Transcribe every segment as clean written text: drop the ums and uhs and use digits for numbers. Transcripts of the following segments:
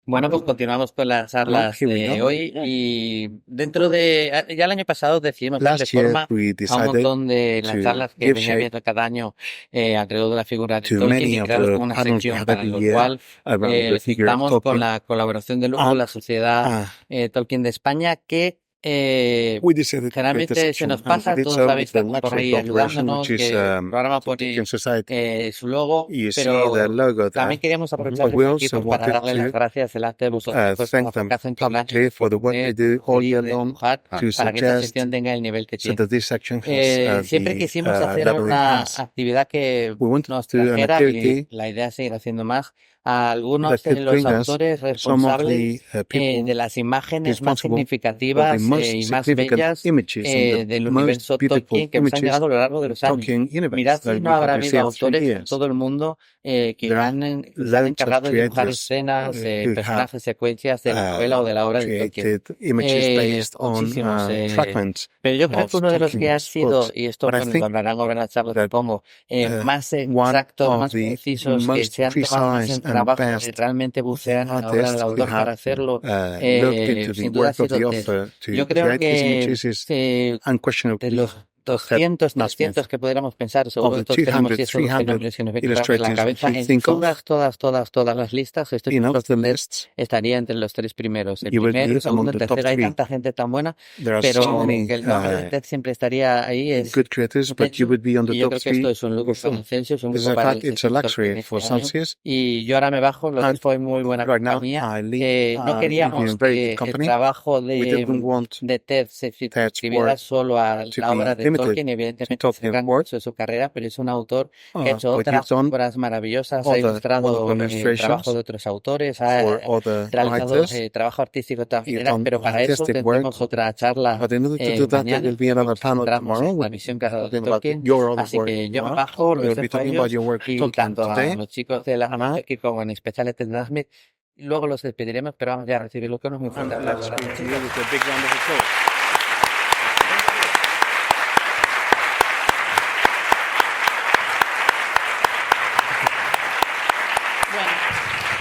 Bueno, pues continuamos con las charlas de hoy y dentro de, ya el año pasado decidimos darle forma a un montón de las charlas que venía viendo cada año alrededor de la figura de Tolkien y crearos como una sección para lo cual estamos con la colaboración de Lujo, la Sociedad Tolkien de España, que generalmente se nos pasa, todos sabéis que por ahí ayudándonos, que el programa pone su logo, pero también queríamos aprovechar este equipo para darle las gracias delante de vosotros pues, por lo que hacen por el año, para que esta sección tenga el nivel que tiene. Siempre quisimos hacer una actividad que nos trajera, y la idea es seguir haciendo más, a algunos de los autores responsables de las imágenes más significativas y más bellas del universo Tolkien que nos han llegado a lo largo de los años. Mirad si no habrá habido autores en todo el mundo que han encargado de dibujar escenas, personajes, secuencias de la novela o de la obra de Tolkien. Muchísimos. Pero yo creo que uno de los que ha sido, y esto lo hablarán ahora en la charla, supongo, más exactos, más precisos, que se han tomado más en trabajo, que realmente bucean en la obra del autor para hacerlo, sin duda ha sido Ted. Yo creo que de los 200, 300 que pudiéramos pensar, seguro que todos tenemos 10 o 12 nombres que nos vienen en la cabeza, en todas las listas, estoy seguro que Ted estaría entre los 3 primeros. El primero, el segundo, el tercero, hay tanta gente tan buena, pero que el nombre de Ted siempre estaría ahí. Y yo creo que esto es un lujo para Celsius, un lujo para el y yo ahora me bajo, lo que fue muy buena compañía. No queríamos que el trabajo de Ted se escribiera solo a la obra de Tolkien, evidentemente se gran mucho de su carrera, pero es un autor que ha hecho otras obras maravillosas, ha ilustrado el trabajo de otros autores, ha realizado trabajo artístico también, pero para eso tendremos otra charla mañana, la visión casada de Tolkien, así que yo me bajo, los dejo a ellos, y tanto a los chicos de la aquí como en especial Ted Smith, luego los despediremos, pero vamos ya a recibir lo que nos muy fuerte aplauso.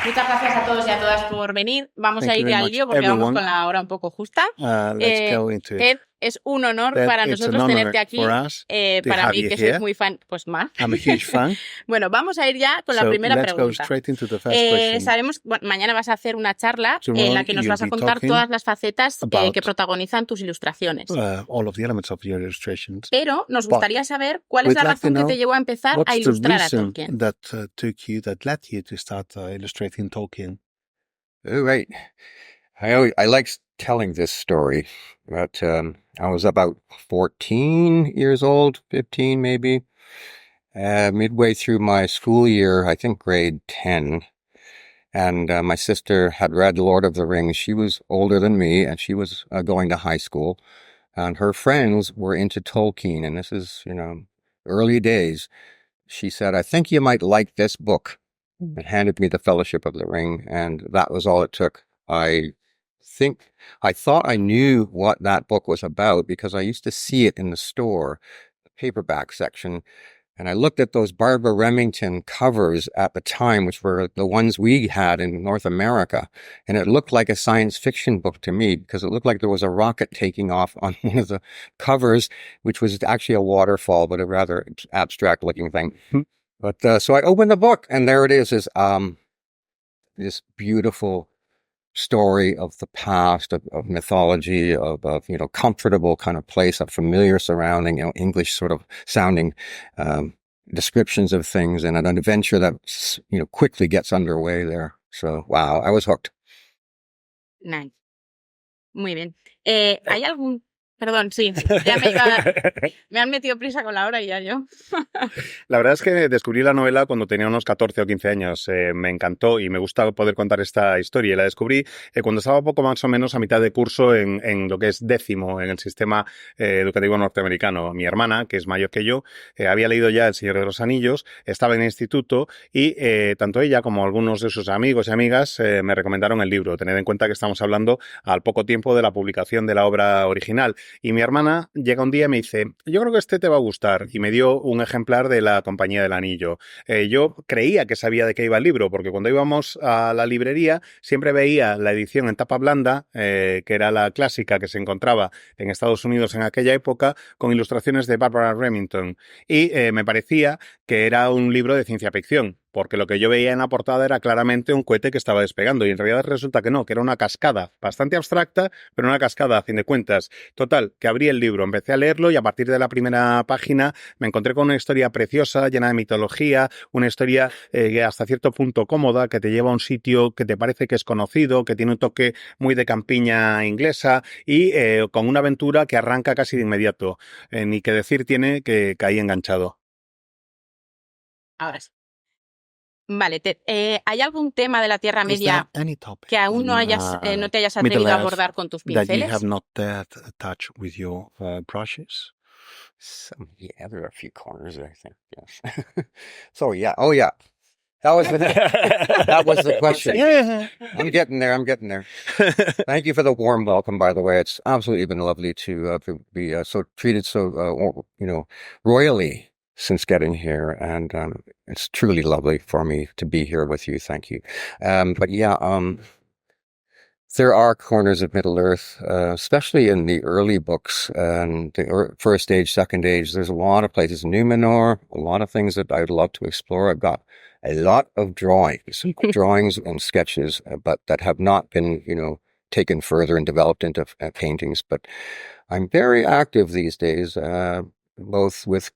Muchas gracias a todos y a todas por venir. Vamos a ir al lío porque vamos con la hora un poco justa. Ed, es un honor para nosotros tenerte aquí. Para mí, que soy muy fan, pues más. Bueno, vamos a ir ya con la primera pregunta. Sabemos, bueno, mañana vas a hacer una charla en la que nos vas a contar todas las facetas que protagonizan tus ilustraciones. Pero nos gustaría saber cuál es la razón que te llevó a empezar a ilustrar a Tolkien. Tolkien. Oh, right. I like telling this story, but I was about 14 years old, 15 maybe, midway through my school year, I think grade 10, and my sister had read Lord of the Rings. She was older than me, and she was going to high school, and her friends were into Tolkien, and this is, early days. She said, I think you might like this book. It handed me the Fellowship of the Ring, and that was all it took. I thought I knew what that book was about because I used to see it in the store, the paperback section, and I looked at those Barbara Remington covers at the time, which were the ones we had in North America, and it looked like a science fiction book to me because it looked like there was a rocket taking off on one of the covers, which was actually a waterfall, but a rather abstract-looking thing. But so I opened the book, and there it is this beautiful story of the past, of mythology, of comfortable kind of place, a familiar surrounding, English sort of sounding descriptions of things, and an adventure that quickly gets underway there. So wow, I was hooked. Nice. Muy bien. ¿Hay algún Perdón, sí, ya me han metido prisa con la hora y ya yo. La verdad es que descubrí la novela cuando tenía unos 14 o 15 años. Me encantó y me gusta poder contar esta historia. Y la descubrí cuando estaba poco más o menos a mitad de curso en lo que es décimo en el sistema educativo norteamericano. Mi hermana, que es mayor que yo, había leído ya El Señor de los Anillos, estaba en el instituto y tanto ella como algunos de sus amigos y amigas me recomendaron el libro. Tened en cuenta que estamos hablando al poco tiempo de la publicación de la obra original. Y mi hermana llega un día y me dice, yo creo que este te va a gustar, y me dio un ejemplar de La Compañía del Anillo. Yo creía que sabía de qué iba el libro, porque cuando íbamos a la librería siempre veía la edición en tapa blanda, que era la clásica que se encontraba en Estados Unidos en aquella época, con ilustraciones de Barbara Remington. Y me parecía que era un libro de ciencia ficción, porque lo que yo veía en la portada era claramente un cohete que estaba despegando, y en realidad resulta que no, que era una cascada, bastante abstracta, pero una cascada a fin de cuentas. Total, que abrí el libro, empecé a leerlo y a partir de la primera página me encontré con una historia preciosa, llena de mitología, una historia hasta cierto punto cómoda, que te lleva a un sitio que te parece que es conocido, que tiene un toque muy de campiña inglesa y con una aventura que arranca casi de inmediato. Ni que decir tiene que caí enganchado. Ahora sí. Vale, ¿hay algún tema de la Tierra Media que aún no te hayas atrevido a abordar con tus pinceles? Yeah, there are a few corners, I think, yes. So, yeah, oh, yeah. That was the question. Yeah. I'm getting there. Thank you for the warm welcome, by the way. It's absolutely been lovely to be so treated so, royally since getting here. And it's truly lovely for me to be here with you. Thank you. But yeah, there are corners of Middle-earth, especially in the early books and the first age, second age. There's a lot of places, Numenor, a lot of things that I'd love to explore. I've got a lot of drawings and sketches, but that have not been, taken further and developed into paintings. But I'm very active these days, both with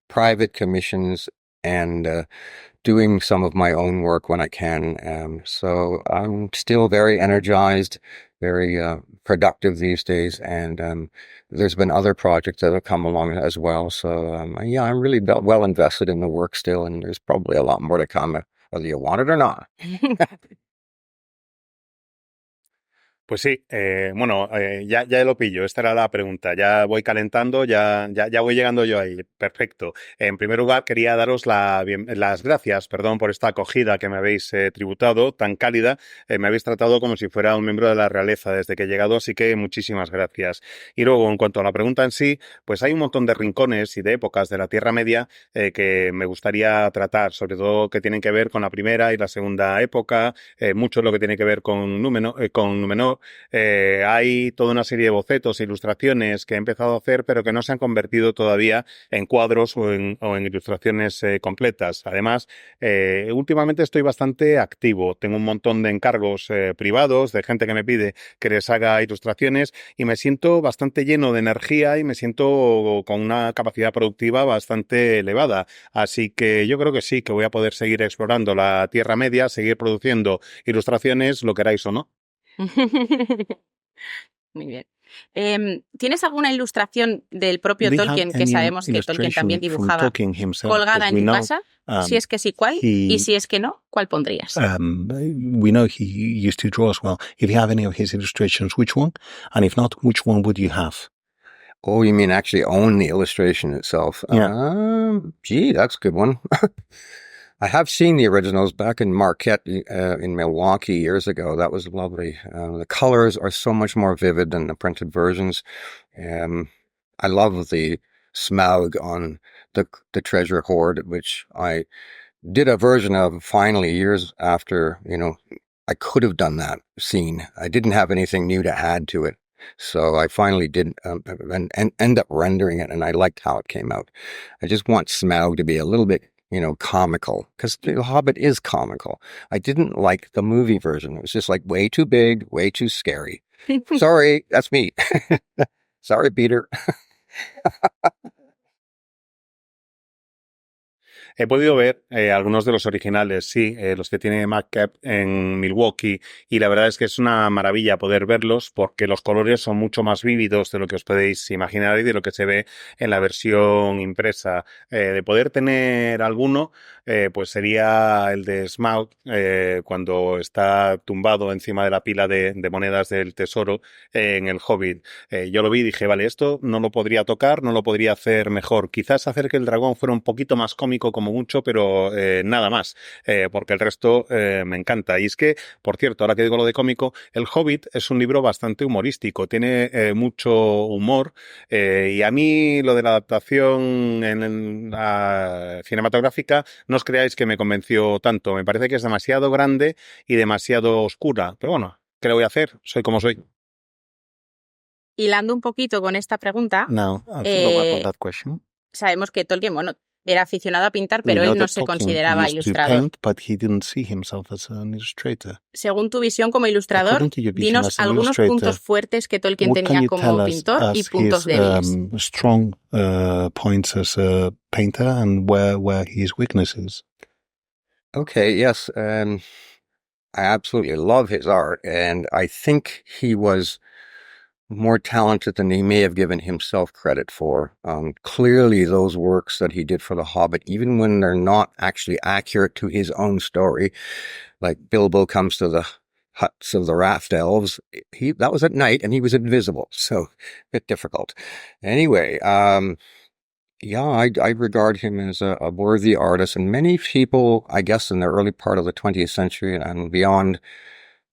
private commissions and doing some of my own work when I can. So I'm still very energized, very productive these days. And there's been other projects that have come along as well. So yeah, I'm really well invested in the work still. And there's probably a lot more to come, whether you want it or not. Pues sí, ya lo pillo, esta era la pregunta, ya voy calentando, ya voy llegando yo ahí, perfecto. En primer lugar, quería daros las gracias, por esta acogida que me habéis tributado, tan cálida, me habéis tratado como si fuera un miembro de la realeza desde que he llegado, así que muchísimas gracias. Y luego, en cuanto a la pregunta en sí, pues hay un montón de rincones y de épocas de la Tierra Media que me gustaría tratar, sobre todo que tienen que ver con la primera y la segunda época, mucho lo que tiene que ver con Númenor. Hay toda una serie de bocetos e ilustraciones que he empezado a hacer, pero que no se han convertido todavía en cuadros o en ilustraciones completas. Además, últimamente estoy bastante activo. Tengo un montón de encargos privados, de gente que me pide que les haga ilustraciones, y me siento bastante lleno de energía y me siento con una capacidad productiva bastante elevada. Así que yo creo que sí, que voy a poder seguir explorando la Tierra Media, seguir produciendo ilustraciones, lo queráis o no. Muy bien. ¿Tienes alguna ilustración del propio Tolkien, que sabemos que Tolkien también dibujaba, colgada en tu casa? Si es que sí, ¿cuál? Y si es que no, ¿cuál pondrías? We know he used to draw as well. If you have any of his illustrations, which one? And if not, which one would you have? Oh, you mean actually own the illustration itself? Yeah. Gee, that's a good one. I have seen the originals back in Marquette in Milwaukee years ago. That was lovely. The colors are so much more vivid than the printed versions. I love the Smaug on the treasure hoard, which I did a version of finally years after, I could have done that scene. I didn't have anything new to add to it. So I finally did and end up rendering it, and I liked how it came out. I just want Smaug to be a little bit comical, because The Hobbit is comical. I didn't like the movie version. It was just like way too big, way too scary. Sorry, that's me. Sorry, Peter. He podido ver algunos de los originales, sí, los que tiene Marquette en Milwaukee, y la verdad es que es una maravilla poder verlos porque los colores son mucho más vívidos de lo que os podéis imaginar y de lo que se ve en la versión impresa. De poder tener alguno, pues sería el de Smaug, cuando está tumbado encima de la pila de monedas del tesoro en el Hobbit. Yo lo vi y dije, vale, esto no lo podría tocar, no lo podría hacer mejor. Quizás hacer que el dragón fuera un poquito más cómico, como como mucho, pero nada más, porque el resto me encanta. Y es que, por cierto, ahora que digo lo de cómico, El Hobbit es un libro bastante humorístico, tiene mucho humor, y a mí lo de la adaptación en la cinematográfica, no os creáis que me convenció tanto. Me parece que es demasiado grande y demasiado oscura. Pero bueno, ¿qué le voy a hacer? Soy como soy. Hilando un poquito con esta pregunta, sabemos que Tolkien, bueno, era aficionado a pintar, pero él no se consideraba ilustrador. Según tu visión como ilustrador, dinos algunos puntos fuertes que Tolkien tenía como pintor y puntos débiles. Strong points as a painter and where his weaknesses. Okay, yes, I absolutely love his art, and I think he was more talented than he may have given himself credit for. Clearly, those works that he did for The Hobbit, even when they're not actually accurate to his own story, like Bilbo comes to the huts of the Raft Elves, that was at night and he was invisible, so a bit difficult. Anyway, yeah, I regard him as a worthy artist, and many people, I guess, in the early part of the 20th century and beyond,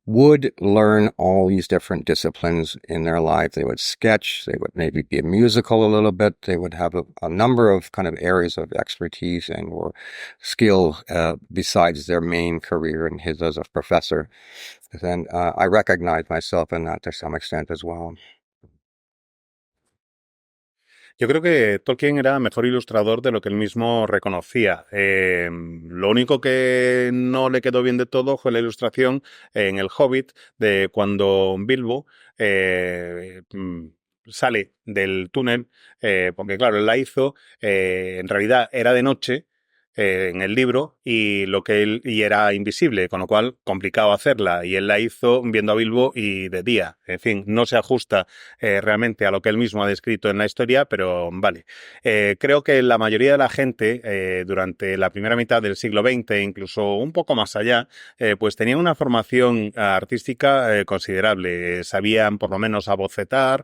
would learn all these different disciplines in their life. They would sketch, they would maybe be musical a little bit, they would have a number of kind of areas of expertise and or skill besides their main career and his as a professor. And I recognize myself in that to some extent as well. Yo creo que Tolkien era mejor ilustrador de lo que él mismo reconocía. Lo único que no le quedó bien de todo fue la ilustración en El Hobbit de cuando Bilbo sale del túnel, porque claro, él la hizo, en realidad era de noche, en el libro, y era invisible, con lo cual complicado hacerla, y él la hizo viendo a Bilbo y de día. En fin, no se ajusta realmente a lo que él mismo ha descrito en la historia, pero vale. Creo que la mayoría de la gente durante la primera mitad del siglo XX, incluso un poco más allá, pues tenía una formación artística considerable. Sabían por lo menos abocetar,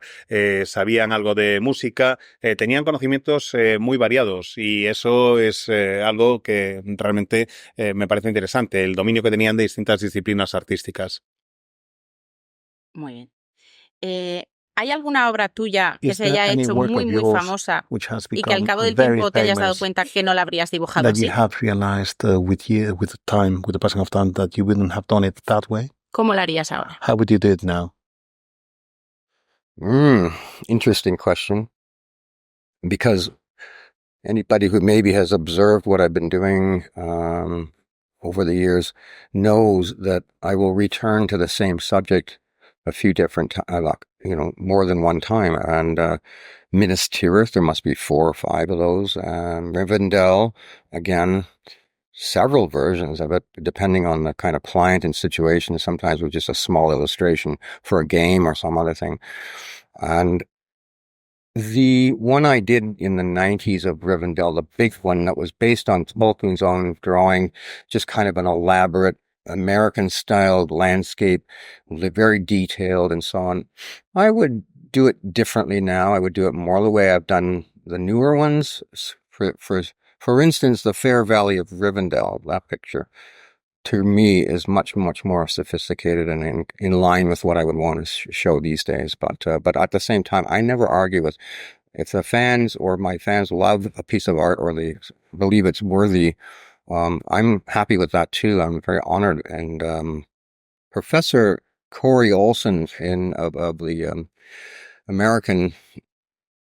sabían algo de música, tenían conocimientos muy variados, y eso es algo que realmente me parece interesante, el dominio que tenían de distintas disciplinas artísticas. Muy bien. ¿Hay alguna obra tuya que se haya hecho muy, muy famosa y que al cabo del tiempo te hayas dado cuenta que no la habrías dibujado así? ¿Cómo la harías ahora? How would you do it now? Interesting question. Because anybody who maybe has observed what I've been doing over the years knows that I will return to the same subject a few different times, more than one time. And Minas Tirith, there must be 4 or 5 of those. Rivendell, again, several versions of it, depending on the kind of client and situation, sometimes with just a small illustration for a game or some other thing. And the one I did in the 90s of Rivendell, the big one that was based on Tolkien's own drawing, just kind of an elaborate American-styled landscape, very detailed and so on. I would do it differently now. I would do it more the way I've done the newer ones. For instance, the Fair Valley of Rivendell, that picture, to me is much, much more sophisticated and in line with what I would want to show these days. But at the same time, I never argue with, if the fans or my fans love a piece of art or they believe it's worthy, I'm happy with that too. I'm very honored. And Professor Corey Olson of the American,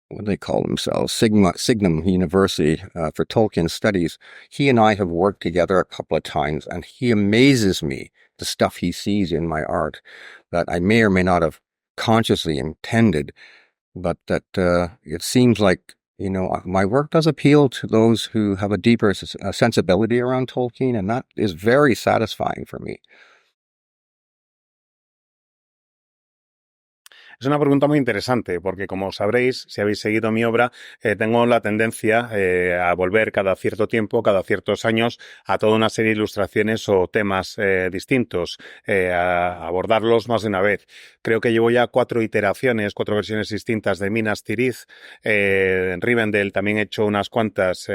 what do they call themselves? Signum University for Tolkien Studies. He and I have worked together a couple of times, and he amazes me, the stuff he sees in my art that I may or may not have consciously intended, but that it seems like, my work does appeal to those who have a deeper sensibility around Tolkien, and that is very satisfying for me. Es una pregunta muy interesante porque, como sabréis, si habéis seguido mi obra, tengo la tendencia a volver cada cierto tiempo, cada ciertos años, a toda una serie de ilustraciones o temas distintos, a abordarlos más de una vez. Creo que llevo ya 4 iteraciones, 4 versiones distintas de Minas Tirith. En Rivendell también he hecho unas cuantas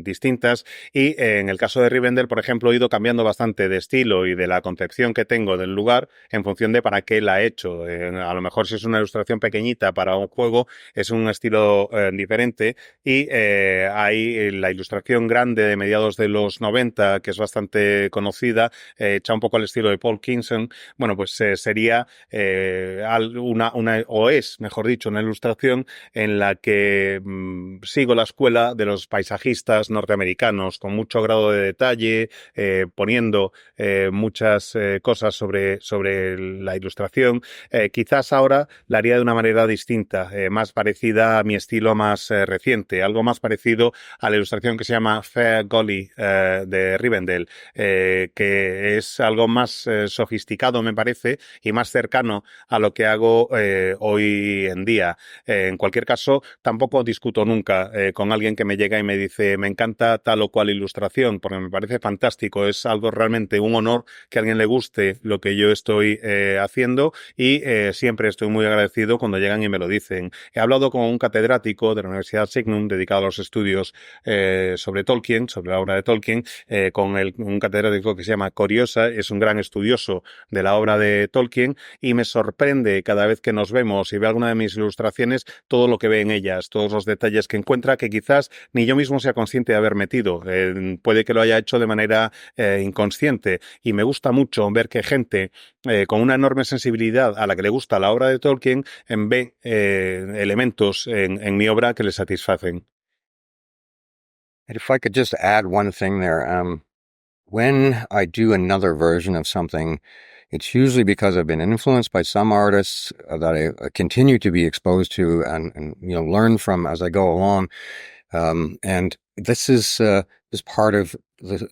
distintas y en el caso de Rivendell, por ejemplo, he ido cambiando bastante de estilo y de la concepción que tengo del lugar en función de para qué la he hecho. A lo mejor si es una ilustración pequeñita para un juego, es un estilo diferente y hay la ilustración grande de mediados de los 90, que es bastante conocida, hecha un poco al estilo de Paul Kingston. Bueno, pues sería o es, mejor dicho, una ilustración en la que sigo la escuela de los paisajistas norteamericanos con mucho grado de detalle, poniendo muchas cosas sobre la ilustración. Quizás ahora la haría de una manera distinta, más parecida a mi estilo más reciente, algo más parecido a la ilustración que se llama Fair Gully de Rivendell, que es algo más sofisticado, me parece, y más cercano a lo que hago hoy en día. En cualquier caso, tampoco discuto nunca con alguien que me llega y me dice me encanta tal o cual ilustración, porque me parece fantástico, es algo realmente un honor que a alguien le guste lo que yo estoy haciendo y siempre estoy muy agradecido cuando llegan y me lo dicen. He hablado con un catedrático de la Universidad Signum dedicado a los estudios sobre Tolkien, sobre la obra de Tolkien, con un catedrático que se llama Coriosa, es un gran estudioso de la obra de Tolkien y me sorprende cada vez que nos vemos y ve alguna de mis ilustraciones todo lo que ve en ellas, todos los detalles que encuentra que quizás ni yo mismo sea consciente de haber metido. Puede que lo haya hecho de manera inconsciente y me gusta mucho ver que gente con una enorme sensibilidad a la que le gusta la obra de Tolkien ve elementos en mi obra que le satisfacen. And if I could just add one thing there, when I do another version of something, it's usually because I've been influenced by some artists that I continue to be exposed to and learn from as I go along. And this is part of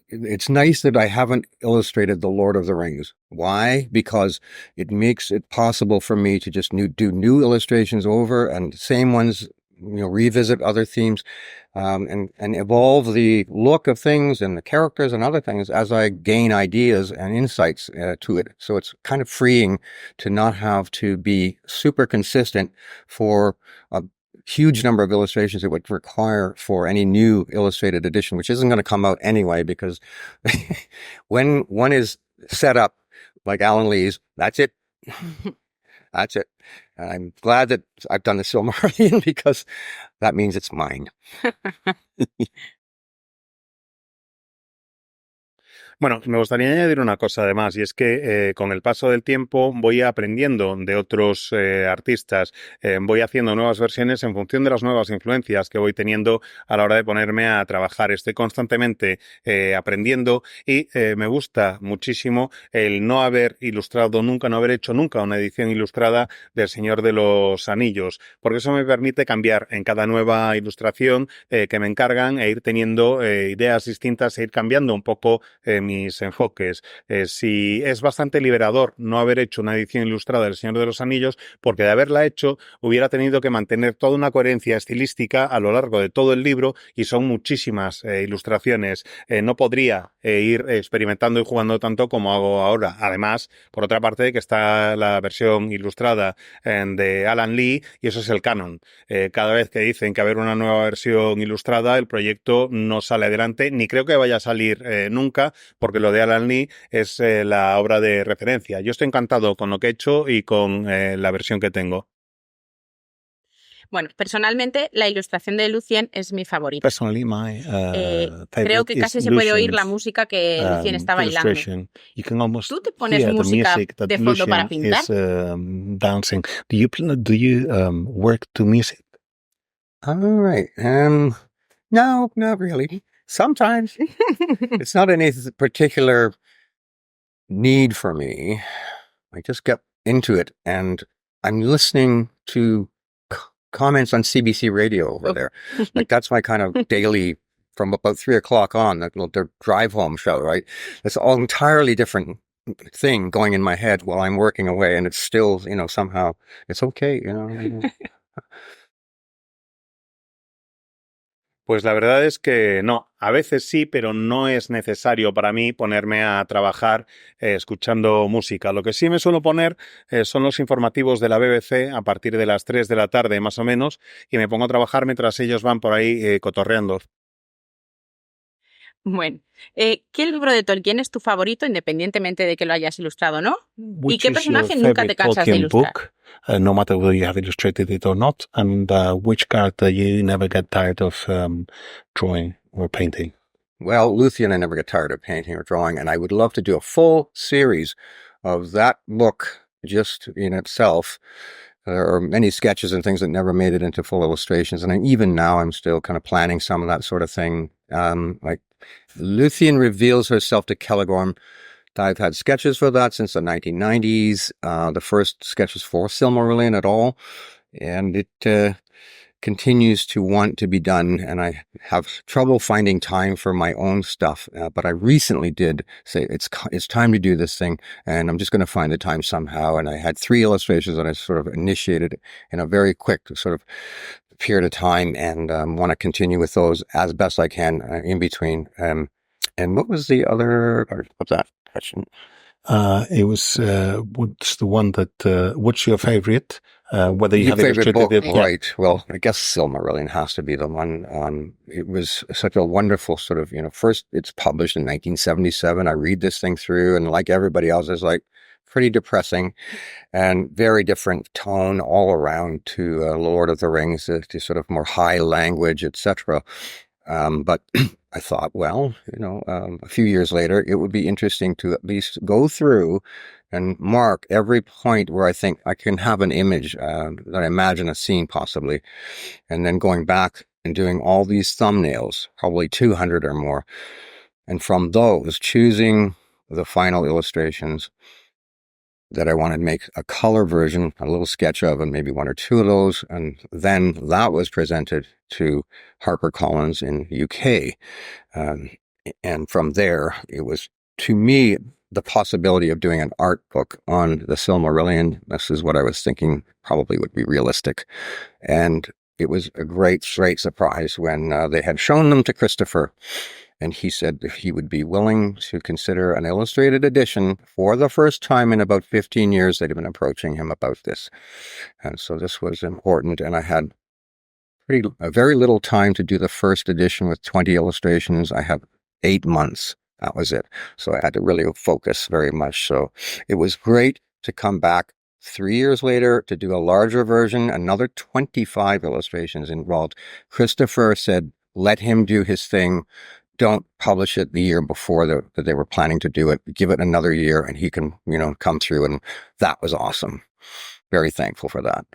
it's nice that I haven't illustrated The Lord of the Rings. Why? Because it makes it possible for me to just do new illustrations over and same ones, revisit other themes, and evolve the look of things and the characters and other things as I gain ideas and insights to it. So it's kind of freeing to not have to be super consistent for a huge number of illustrations it would require for any new illustrated edition, which isn't going to come out anyway, because when one is set up like Alan Lee's, that's it. That's it. And I'm glad that I've done the Silmarillion because that means it's mine. Bueno, me gustaría añadir una cosa además, y es que con el paso del tiempo voy aprendiendo de otros artistas, voy haciendo nuevas versiones en función de las nuevas influencias que voy teniendo a la hora de ponerme a trabajar. Estoy constantemente aprendiendo y me gusta muchísimo el no haber ilustrado nunca, no haber hecho nunca una edición ilustrada del Señor de los Anillos, porque eso me permite cambiar en cada nueva ilustración que me encargan e ir teniendo ideas distintas e ir cambiando un poco mis enfoques. Si es bastante liberador no haber hecho una edición ilustrada del Señor de los Anillos, porque de haberla hecho hubiera tenido que mantener toda una coherencia estilística a lo largo de todo el libro y son muchísimas ilustraciones. No podría ir experimentando y jugando tanto como hago ahora. Además, por otra parte, que está la versión ilustrada de Alan Lee y eso es el canon. Cada vez que dicen que va a haber una nueva versión ilustrada, el proyecto no sale adelante, ni creo que vaya a salir nunca, porque lo de Alan Lee es la obra de referencia. Yo estoy encantado con lo que he hecho y con la versión que tengo. Bueno, personalmente la ilustración de Lucien es mi favorita. Personally, my creo que casi se puede oír la música que Lucien está bailando. ¿Tú te pones música de fondo para pintar? Dancing. Do you work to music? All right. No, not really. Sometimes. It's not any particular need for me. I just get into it and I'm listening to comments on CBC radio over there. Like that's my kind of daily, from about 3 o'clock on, their drive home show, right? It's all entirely different thing going in my head while I'm working away, and it's still, somehow it's okay, Pues la verdad es que no, a veces sí, pero no es necesario para mí ponerme a trabajar escuchando música. Lo que sí me suelo poner son los informativos de la BBC a partir de las 3 de la tarde más o menos, y me pongo a trabajar mientras ellos van por ahí cotorreando. Bueno, ¿qué libro de Tolkien es tu favorito, independientemente de que lo hayas ilustrado o no? ¿Y qué personaje nunca te cansas de ilustrar? Book, no matter whether you have illustrated it or not, and which character you never get tired of drawing or painting? Well, Luthien, I never get tired of painting or drawing, and I would love to do a full series of that book just in itself. There are many sketches and things that never made it into full illustrations, and even now I'm still kind of planning some of that sort of thing. Like Luthien reveals herself to Celegorm. I've had sketches for that since the 1990s. The first sketches for Silmarillion at all, and it continues to want to be done, and I have trouble finding time for my own stuff. But I recently did say it's time to do this thing, and I'm just going to find the time somehow. And I had 3 illustrations that I sort of initiated in a very quick sort of period of time, and want to continue with those as best I can in between. And what was the other part of that question? It was what's the one that what's your favorite? Whether you Your have favorite book, it, right? Well, I guess Silmarillion has to be the one. It was such a wonderful sort of, first it's published in 1977. I read this thing through, and like everybody else, it's like pretty depressing and very different tone all around to Lord of the Rings, to sort of more high language, etc. But I thought, well, a few years later, it would be interesting to at least go through and mark every point where I think I can have an image that I imagine a scene possibly, and then going back and doing all these thumbnails, probably 200 or more, and from those choosing the final illustrations that I wanted to make a color version, a little sketch of, and maybe 1 or 2 of those. And then that was presented to HarperCollins in UK. And from there, it was, to me, the possibility of doing an art book on the Silmarillion. This is what I was thinking probably would be realistic. And it was a great surprise when they had shown them to Christopher. And he said if he would be willing to consider an illustrated edition for the first time in about 15 years, they'd been approaching him about this. And so this was important. And I had very little time to do the first edition with 20 illustrations. I had 8 months. That was it. So I had to really focus very much. So it was great to come back 3 years later to do a larger version, another 25 illustrations involved. Christopher said, let him do his thing. Don't publish it the year before that they were planning to do it. Give it another year and he can, come through. And that was awesome. Very thankful for that.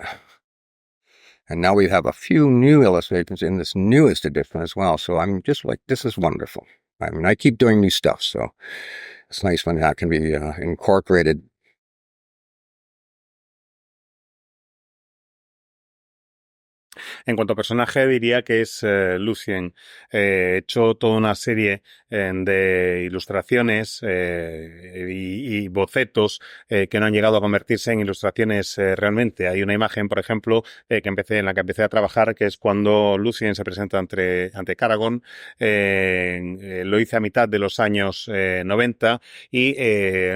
And now we have a few new illustrations in this newest edition as well. So I'm just like, this is wonderful. I mean, I keep doing new stuff. So it's nice when that can be incorporated. En cuanto a personaje, diría que es Luthien. He hecho toda una serie de ilustraciones y bocetos que no han llegado a convertirse en ilustraciones realmente. Hay una imagen, por ejemplo, en la que empecé a trabajar, que es cuando Luthien se presenta ante Caragón. Lo hice a mitad de los años 90 y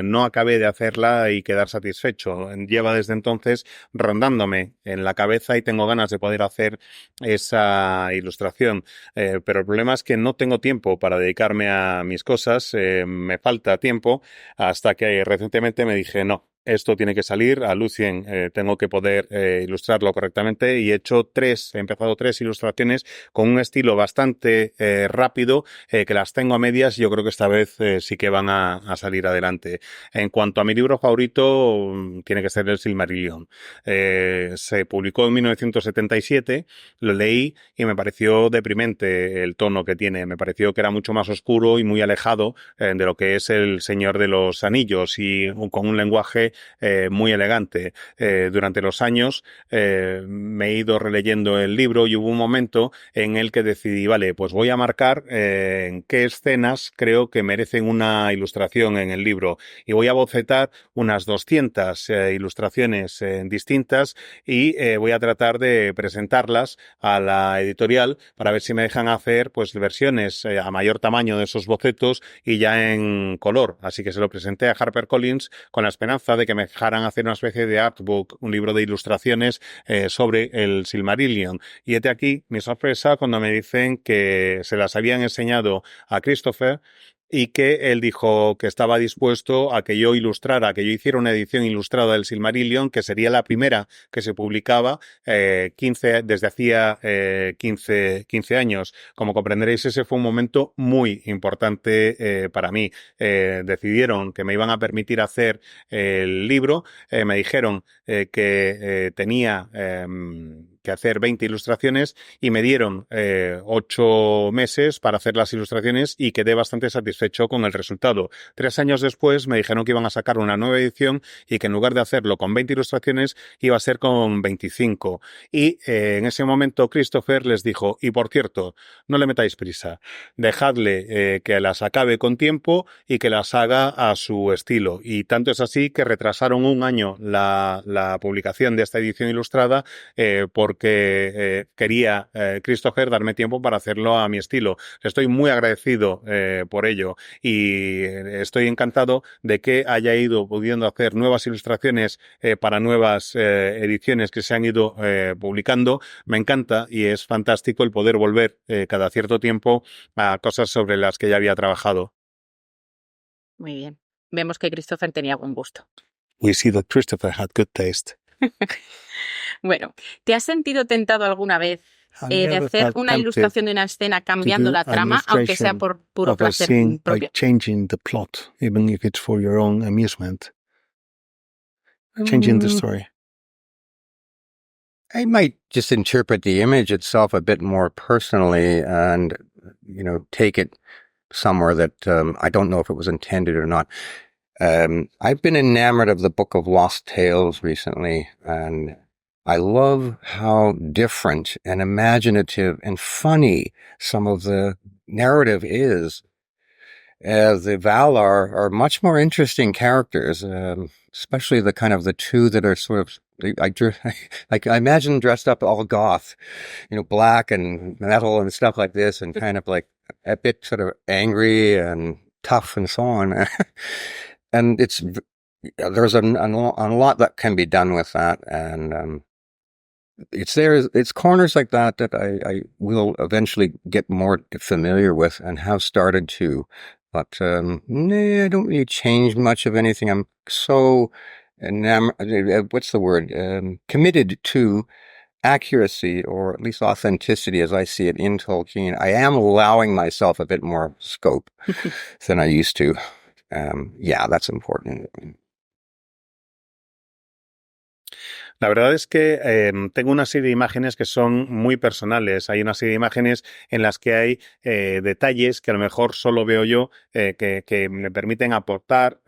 no acabé de hacerla y quedar satisfecho. Lleva desde entonces rondándome en la cabeza y tengo ganas de poder hacer esa ilustración, pero el problema es que no tengo tiempo para dedicarme a mis cosas, me falta tiempo, hasta que recientemente me dije no, esto tiene que salir, a Luthien tengo que poder ilustrarlo correctamente, y he empezado 3 ilustraciones con un estilo bastante rápido, que las tengo a medias y yo creo que esta vez sí que van a salir adelante. En cuanto a mi libro favorito, tiene que ser el Silmarillion. Se publicó en 1977, lo leí y me pareció deprimente el tono que tiene, me pareció que era mucho más oscuro y muy alejado de lo que es el Señor de los Anillos, y con un lenguaje parece muy elegante. Durante los años me he ido releyendo el libro y hubo un momento en el que decidí, vale, pues voy a marcar en qué escenas creo que merecen una ilustración en el libro y voy a bocetar unas 200 ilustraciones distintas y voy a tratar de presentarlas a la editorial para ver si me dejan hacer pues versiones a mayor tamaño de esos bocetos y ya en color. Así que se lo presenté a HarperCollins con la esperanza de que me dejaran hacer una especie de artbook, un libro de ilustraciones sobre el Silmarillion. Y hete aquí mi sorpresa cuando me dicen que se las habían enseñado a Christopher y que él dijo que estaba dispuesto a que yo ilustrara, que yo hiciera una edición ilustrada del Silmarillion, que sería la primera que se publicaba desde hacía 15 años. Como comprenderéis, ese fue un momento muy importante para mí. Decidieron que me iban a permitir hacer el libro, me dijeron que tenía que hacer 20 ilustraciones y me dieron 8 meses para hacer las ilustraciones y quedé bastante satisfecho con el resultado. 3 años después me dijeron que iban a sacar una nueva edición y que en lugar de hacerlo con 20 ilustraciones iba a ser con 25. Y en ese momento Christopher les dijo, y por cierto, no le metáis prisa, dejadle que las acabe con tiempo y que las haga a su estilo. Y tanto es así que retrasaron un año la publicación de esta edición ilustrada porque quería Christopher darme tiempo para hacerlo a mi estilo. Estoy muy agradecido por ello y estoy encantado de que haya ido pudiendo hacer nuevas ilustraciones para nuevas ediciones que se han ido publicando. Me encanta y es fantástico el poder volver cada cierto tiempo a cosas sobre las que ya había trabajado. Muy bien. Vemos que Christopher tenía buen gusto. We see that Christopher had good taste. Bueno, ¿te has sentido tentado alguna vez de hacer una ilustración de una escena cambiando la trama, aunque sea por puro placer propio? Changing the plot, even if it's for your own amusement. Changing the story. I might just interpret the image itself a bit more personally and, take it somewhere that I don't know if it was intended or not. I've been enamored of the Book of Lost Tales recently, and I love how different and imaginative and funny some of the narrative is. The Valar are much more interesting characters, especially the kind of the two that are sort of, I imagine dressed up all goth, black and metal and stuff like this, and kind of like a bit sort of angry and tough and so on. And there's a lot that can be done with that. And, it's corners like that I will eventually get more familiar with and have started to. But, I don't really change much of anything. I'm so committed to accuracy, or at least authenticity as I see it in Tolkien. I am allowing myself a bit more scope than I used to. That's important. La verdad es que tengo una serie de imágenes que son muy personales. Hay una serie de imágenes en las que hay detalles que a lo mejor solo veo yo que me permiten aportar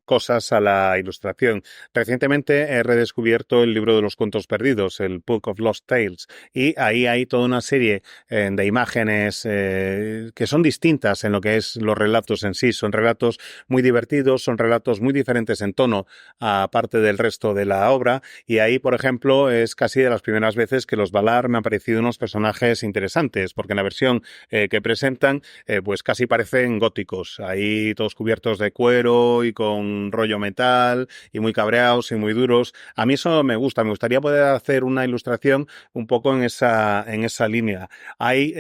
cosas a la ilustración. Recientemente he redescubierto el libro de los cuentos perdidos, el Book of Lost Tales, y ahí hay toda una serie de imágenes que son distintas en lo que es los relatos en sí. Son relatos muy divertidos, son relatos muy diferentes en tono aparte del resto de la obra. Y ahí, por ejemplo, es casi de las primeras veces que los Valar me han parecido unos personajes interesantes, porque en la versión que presentan, pues casi parecen góticos, ahí todos cubiertos de cuero y con rollo metal y muy cabreados y muy duros. A mí eso me gusta, me gustaría poder hacer una ilustración un poco en esa línea. Hay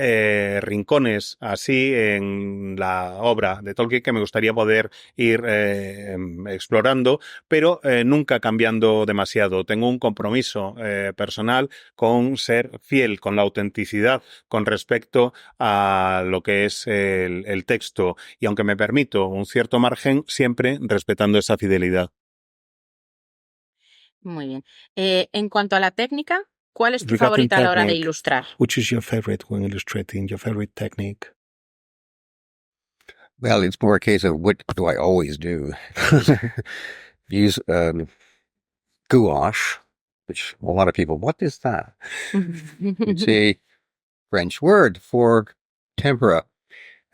rincones así en la obra de Tolkien que me gustaría poder ir explorando, pero nunca cambiando demasiado. Tengo un compromiso personal con ser fiel, con la autenticidad con respecto a lo que es el texto, y aunque me permito un cierto margen, siempre respetando esa fidelidad. Muy bien. En cuanto a la técnica, ¿cuál es tu favorita a la hora de ilustrar? Which is your favorite when illustrating, your favorite technique? Well, it's more a case of what do I always do. use gouache, which a lot of people, what is that? It's a French word for tempera,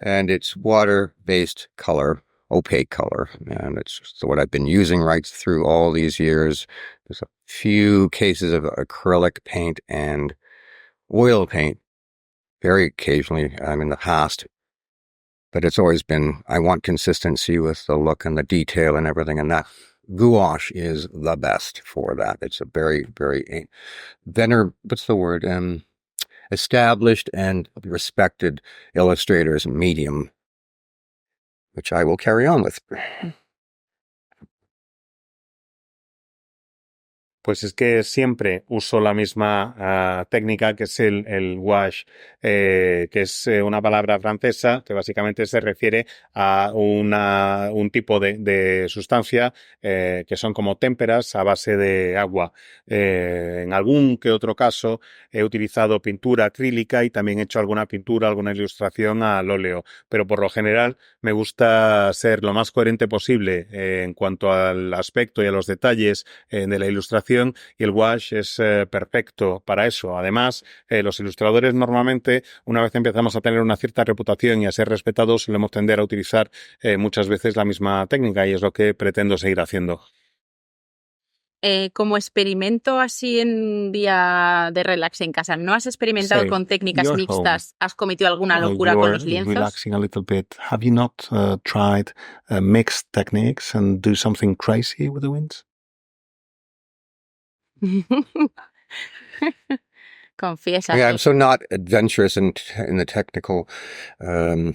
and it's water-based color, opaque color, and it's what I've been using right through all these years. There's a few cases of acrylic paint and oil paint, very occasionally in the past, but it's always been, I want consistency with the look and the detail and everything, and that gouache is the best for that. It's a very, very established and respected illustrator's medium, which I will carry on with. Pues es que siempre uso la misma técnica, que es el gouache, que es una palabra francesa que básicamente se refiere a un tipo de sustancia que son como témperas a base de agua. En algún que otro caso he utilizado pintura acrílica y también he hecho alguna pintura, alguna ilustración al óleo, pero por lo general me gusta ser lo más coherente posible en cuanto al aspecto y a los detalles de la ilustración, y el gouache es perfecto para eso. Además, los ilustradores normalmente, una vez empezamos a tener una cierta reputación y a ser respetados, solemos tender a utilizar muchas veces la misma técnica, y es lo que pretendo seguir haciendo. Como experimento así en día de relax en casa, ¿no has experimentado con técnicas mixtas? ¿Has cometido alguna locura con los lienzos? Relaxing a little bit. Have you not tried mixed techniques and do something crazy with the winds? Confiesa. Yeah, I'm so not adventurous in the technical. I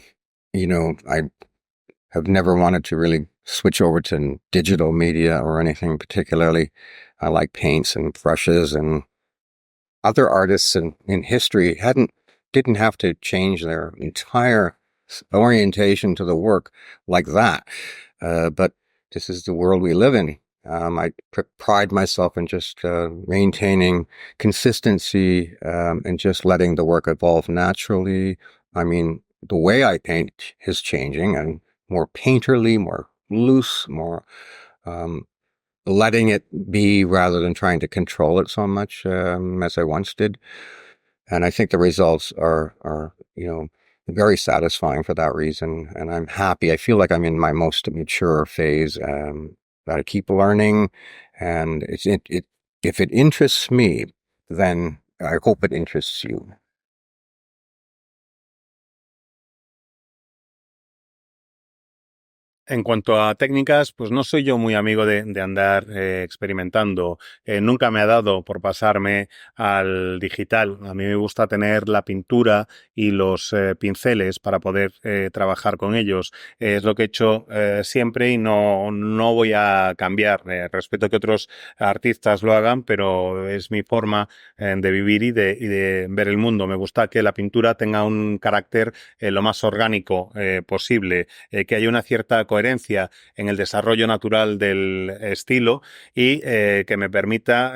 have never wanted to really switch over to digital media or anything particularly. I like paints and brushes, and other artists in history didn't have to change their entire orientation to the work like that. But this is the world we live in. I pride myself in just maintaining consistency and just letting the work evolve naturally. I mean, the way I paint is changing, and more painterly, more loose, more letting it be rather than trying to control it so much as I once did. And I think the results are very satisfying for that reason. And I'm happy. I feel like I'm in my most mature phase. That I keep learning, and if it interests me, then I hope it interests you. En cuanto a técnicas, pues no soy yo muy amigo de andar experimentando. Nunca me ha dado por pasarme al digital. A mí me gusta tener la pintura y los pinceles para poder trabajar con ellos. Es lo que he hecho siempre y no voy a cambiar. Respeto que otros artistas lo hagan, pero es mi forma de vivir y de ver el mundo. Me gusta que la pintura tenga un carácter lo más orgánico posible, que haya una cierta coherencia en el desarrollo natural del estilo y que me permita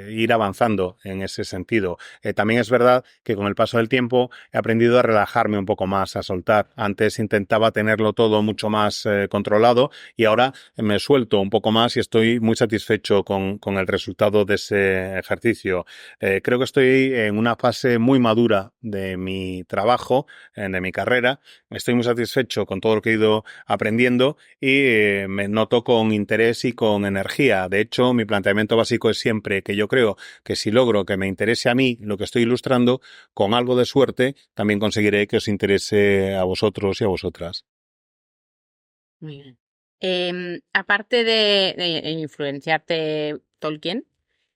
ir avanzando en ese sentido. También es verdad que con el paso del tiempo he aprendido a relajarme un poco más, a soltar. Antes intentaba tenerlo todo mucho más controlado, y ahora me suelto un poco más y estoy muy satisfecho con el resultado de ese ejercicio. Creo que estoy en una fase muy madura de mi trabajo, de mi carrera. Estoy muy satisfecho con todo lo que he ido aprendiendo y me noto con interés y con energía. De hecho, mi planteamiento básico es siempre que yo creo que si logro que me interese a mí lo que estoy ilustrando, con algo de suerte también conseguiré que os interese a vosotros y a vosotras. Muy bien. Aparte de influenciarte Tolkien,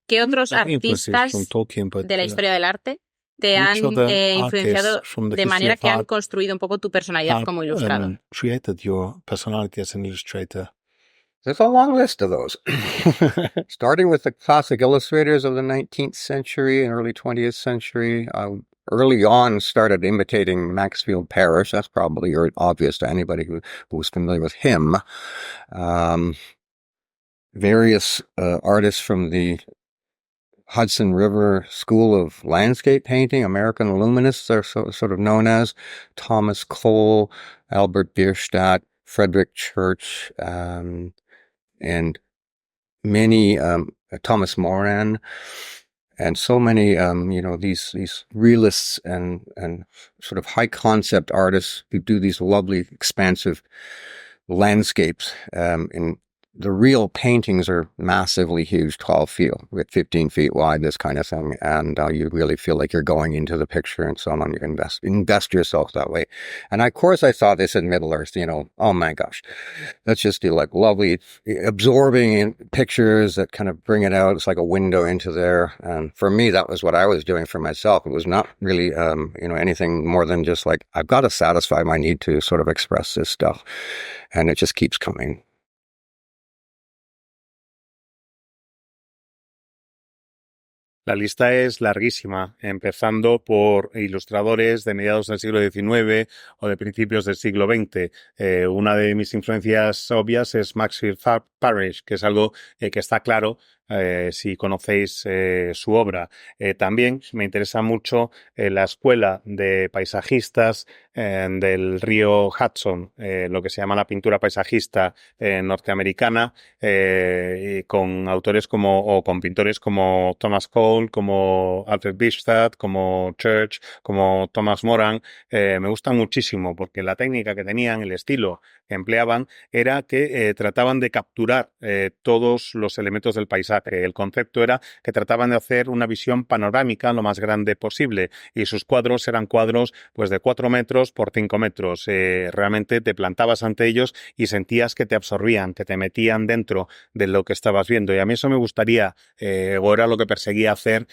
¿qué otros artistas de la historia del arte te han influenciado de manera que han construido un poco tu personalidad como ilustrador? Created your personality as an illustrator. There's a long list of those. Starting with the classic illustrators of the 19th century and early 20th century. Early on started imitating Maxfield Parrish. That's probably obvious to anybody who's familiar with him. Various artists from the Hudson River School of Landscape Painting, American Illuminists are sort of known as, Thomas Cole, Albert Bierstadt, Frederick Church, and many, Thomas Moran, and so many, these realists and sort of high concept artists who do these lovely, expansive landscapes. And the real paintings are massively huge, 12 feet, with 15 feet wide, this kind of thing. And you really feel like you're going into the picture and so on. You invest yourself that way. And of course, I saw this in Middle Earth, oh my gosh, let's just do like lovely, absorbing pictures that kind of bring it out. It's like a window into there. And for me, that was what I was doing for myself. It was not really, anything more than just like, I've got to satisfy my need to sort of express this stuff. And it just keeps coming. La lista es larguísima, empezando por ilustradores de mediados del siglo XIX o de principios del siglo XX. Una de mis influencias obvias es Maxfield Parrish, que es algo que está claro si conocéis su obra. También me interesa mucho la escuela de paisajistas del río Hudson, lo que se llama la pintura paisajista norteamericana, con autores con pintores como Thomas Cole, como Alfred Bichat, como Church, como Thomas Moran. Me gustan muchísimo porque la técnica que tenían, el estilo que empleaban, era que trataban de capturar todos los elementos del paisaje. El concepto era que trataban de hacer una visión panorámica lo más grande posible, y sus cuadros eran cuadros pues de 4 metros por 5 metros. Realmente te plantabas ante ellos y sentías que te absorbían, que te metían dentro de lo que estabas viendo. Y a mí eso me gustaría, o era lo que perseguía hacer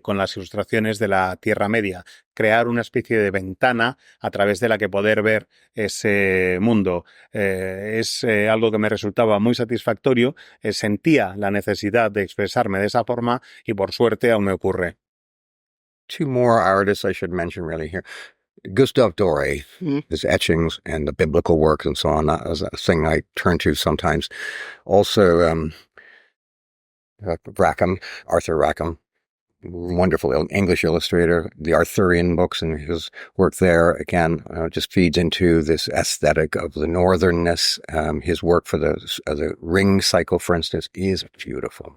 con las ilustraciones de la Tierra Media, crear una especie de ventana a través de la que poder ver ese mundo. Es algo que me resultaba muy satisfactorio, sentía la necesidad de expresarme de esa forma y por suerte aún me ocurre. Two more artists I should mention really here. Gustave Doré, his etchings and the biblical works and so on, that is a thing I turn to sometimes. Also, Arthur Rackham, wonderful English illustrator, the Arthurian books and his work there, again, just feeds into this aesthetic of the northernness. His work for the ring cycle, for instance, is beautiful.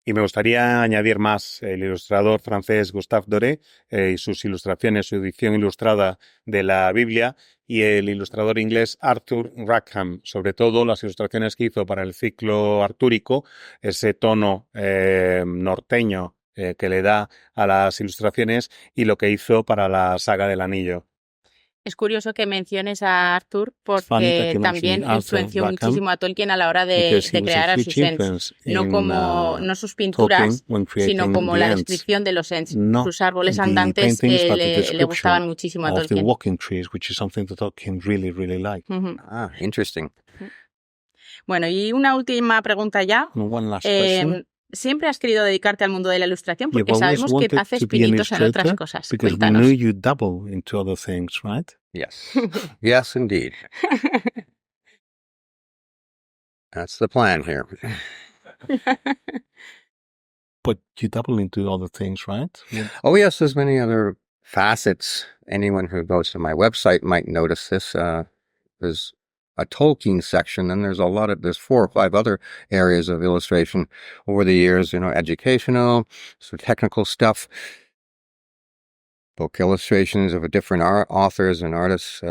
Y me gustaría añadir más el ilustrador francés Gustave Doré y sus ilustraciones, su edición ilustrada de la Biblia, y el ilustrador inglés Arthur Rackham, sobre todo las ilustraciones que hizo para el ciclo artúrico, ese tono norteño que le da a las ilustraciones, y lo que hizo para la saga del Anillo. Es curioso que menciones a Arthur porque también influenció muchísimo a Tolkien a la hora de crear a sus Ents. No sus pinturas, sino como la descripción de los Ents. Sus árboles andantes le gustaban muchísimo a Tolkien. Interesting. Bueno, y una última pregunta ya. Siempre has querido dedicarte al mundo de la ilustración porque sabemos que haces pinitos en otras cosas. Because we know you dabble into other things, right? Yes. Yes, indeed. That's the plan here. But you dabble into other things, right? Yeah. Oh, yes, there's many other facets. Anyone who goes to my website might notice this. There's a Tolkien section, and there's 4 or 5 other areas of illustration over the years, educational, so technical stuff, book illustrations of different authors and artists.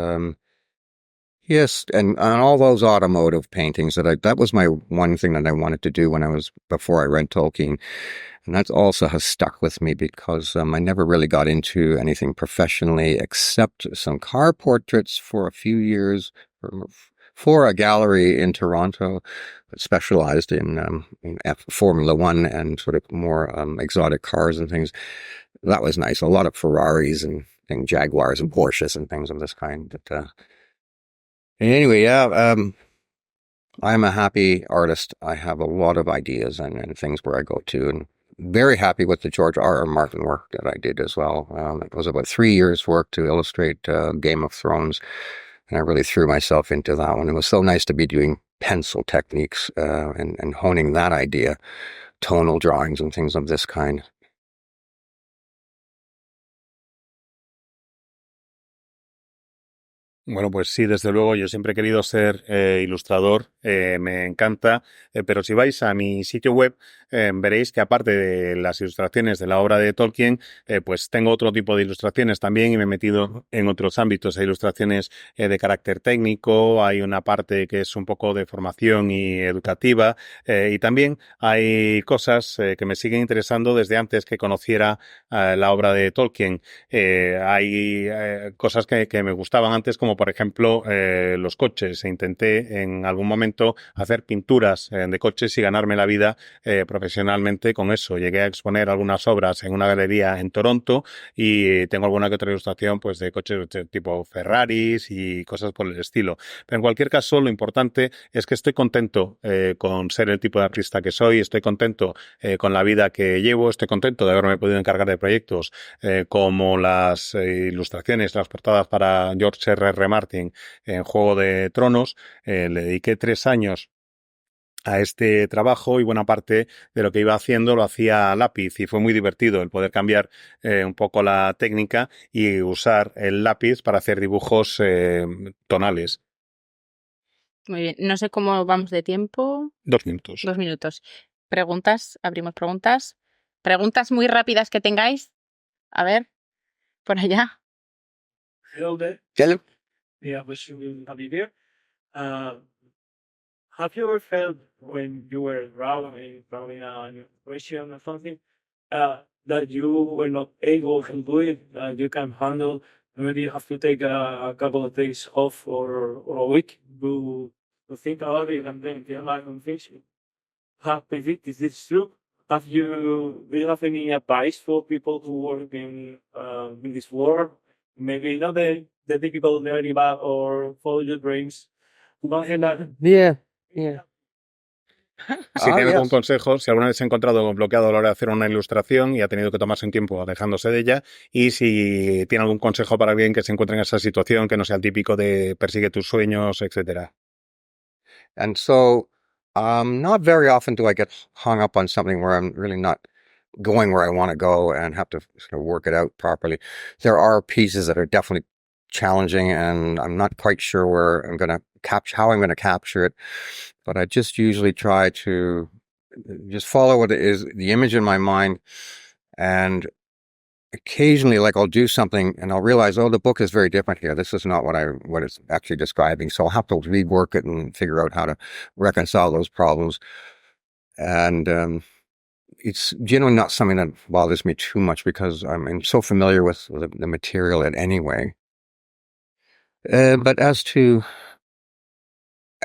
Yes, and all those automotive paintings that was my one thing that I wanted to do before I read Tolkien. And that also has stuck with me because I never really got into anything professionally except some car portraits for a few years for a gallery in Toronto that specialized in Formula One and sort of more exotic cars and things. That was nice. A lot of Ferraris and Jaguars and Porsches and things of this kind. But anyway, yeah, I'm a happy artist. I have a lot of ideas and things where I go to, and very happy with the George R.R. Martin work that I did as well. It was about 3 years' work to illustrate Game of Thrones. And I really threw myself into that one. It was so nice to be doing pencil techniques and honing that idea, tonal drawings and things of this kind. Bueno, pues sí, desde luego, yo siempre he querido ser ilustrador, me encanta, pero si vais a mi sitio web, veréis que aparte de las ilustraciones de la obra de Tolkien, pues tengo otro tipo de ilustraciones también y me he metido en otros ámbitos. Hay ilustraciones de carácter técnico, hay una parte que es un poco de formación y educativa, y también hay cosas que me siguen interesando desde antes que conociera la obra de Tolkien. Hay cosas que me gustaban antes, como por ejemplo los coches. Intenté en algún momento hacer pinturas de coches y ganarme la vida profesionalmente con eso. Llegué a exponer algunas obras en una galería en Toronto y tengo alguna que otra ilustración pues de coches tipo Ferraris y cosas por el estilo. Pero en cualquier caso, lo importante es que estoy contento con ser el tipo de artista que soy, estoy contento con la vida que llevo, estoy contento de haberme podido encargar de proyectos como las ilustraciones, las portadas para George R.R. Martin en Juego de Tronos. Le dediqué 3 años a este trabajo y buena parte de lo que iba haciendo lo hacía a lápiz y fue muy divertido el poder cambiar un poco la técnica y usar el lápiz para hacer dibujos tonales. Muy bien, no sé cómo vamos de tiempo. 2 minutos. 2 minutos. Preguntas, abrimos preguntas. Preguntas muy rápidas que tengáis. A ver, por allá. Hello there. Hello. Yeah, wish you happy there. Have you ever felt when you were drawing a new question or something that you were not able to do it? You can handle. Maybe you have to take a couple of days off or a week to think about it and then get back on things. Is this true? Do you have any advice for people who work in this world? Maybe not the typical nerdy bag or follow your dreams. Yeah. Si tiene algún consejo, si alguna vez se ha encontrado bloqueado a la hora de hacer una ilustración y ha tenido que tomarse un tiempo alejándose de ella, y si tiene algún consejo para alguien que se encuentre en esa situación, que no sea el típico de persigue tus sueños, etcétera. And so, not very often do I get hung up on something where I'm really not going where I want to go and have to sort of work it out properly. There are pieces that are definitely challenging and I'm not quite sure where I'm going to how I'm going to capture it, but I just usually try to just follow what it is, the image in my mind, and occasionally, like, I'll do something and I'll realize, oh, the book is very different here. This is not what it's actually describing. So I'll have to rework it and figure out how to reconcile those problems. And it's generally not something that bothers me too much because I'm so familiar with the material anyway. But as to,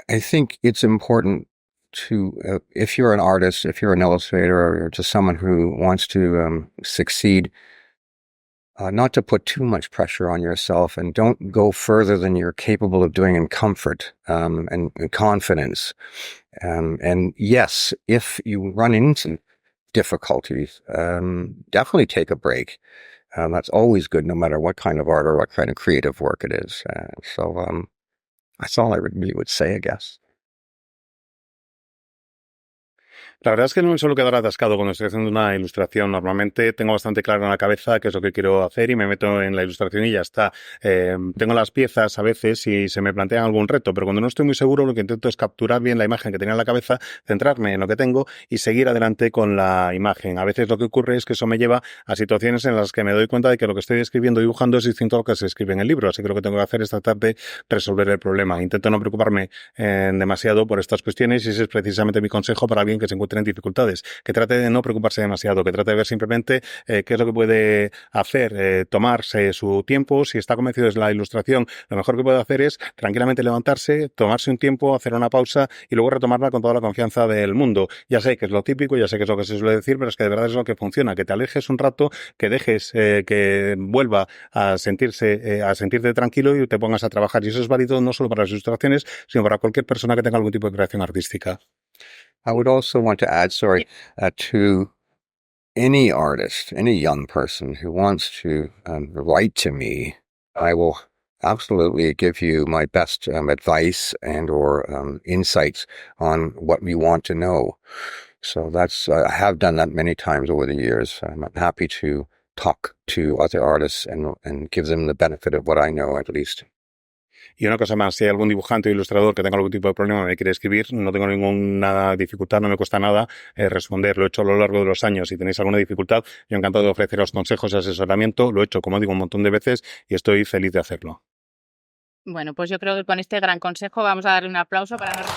I think it's important to, if you're an artist, if you're an illustrator, or just someone who wants to succeed, not to put too much pressure on yourself and don't go further than you're capable of doing in comfort and confidence. And yes, if you run into difficulties, definitely take a break. That's always good, no matter what kind of art or what kind of creative work it is. So that's all I really would say, I guess. La verdad es que no me suelo quedar atascado cuando estoy haciendo una ilustración. Normalmente tengo bastante claro en la cabeza qué es lo que quiero hacer y me meto en la ilustración y ya está. Tengo las piezas a veces y se me plantean algún reto, pero cuando no estoy muy seguro lo que intento es capturar bien la imagen que tenía en la cabeza, centrarme en lo que tengo y seguir adelante con la imagen. A veces lo que ocurre es que eso me lleva a situaciones en las que me doy cuenta de que lo que estoy escribiendo y dibujando es distinto a lo que se escribe en el libro, así que lo que tengo que hacer es tratar de resolver el problema. Intento no preocuparme demasiado por estas cuestiones y ese es precisamente mi consejo para alguien que se encuentre en dificultades, que trate de no preocuparse demasiado, que trate de ver simplemente qué es lo que puede hacer, tomarse su tiempo. Si está convencido de la ilustración, lo mejor que puede hacer es tranquilamente levantarse, tomarse un tiempo, hacer una pausa y luego retomarla con toda la confianza del mundo. Ya sé que es lo típico, ya sé que es lo que se suele decir, pero es que de verdad es lo que funciona, que te alejes un rato, que dejes que vuelva a sentirte tranquilo y te pongas a trabajar. Y eso es válido no solo para las ilustraciones, sino para cualquier persona que tenga algún tipo de creación artística. I would also want to add, to any artist, any young person who wants to write to me, I will absolutely give you my best advice and or insights on what you want to know. So I have done that many times over the years. I'm happy to talk to other artists and give them the benefit of what I know, at least. Y una cosa más, si hay algún dibujante o ilustrador que tenga algún tipo de problema me quiere escribir, no tengo ninguna dificultad, no me cuesta nada responder. Lo he hecho a lo largo de los años. Si tenéis alguna dificultad, yo encantado de ofreceros consejos y asesoramiento. Lo he hecho, como digo, un montón de veces y estoy feliz de hacerlo. Bueno, pues yo creo que con este gran consejo vamos a darle un aplauso para no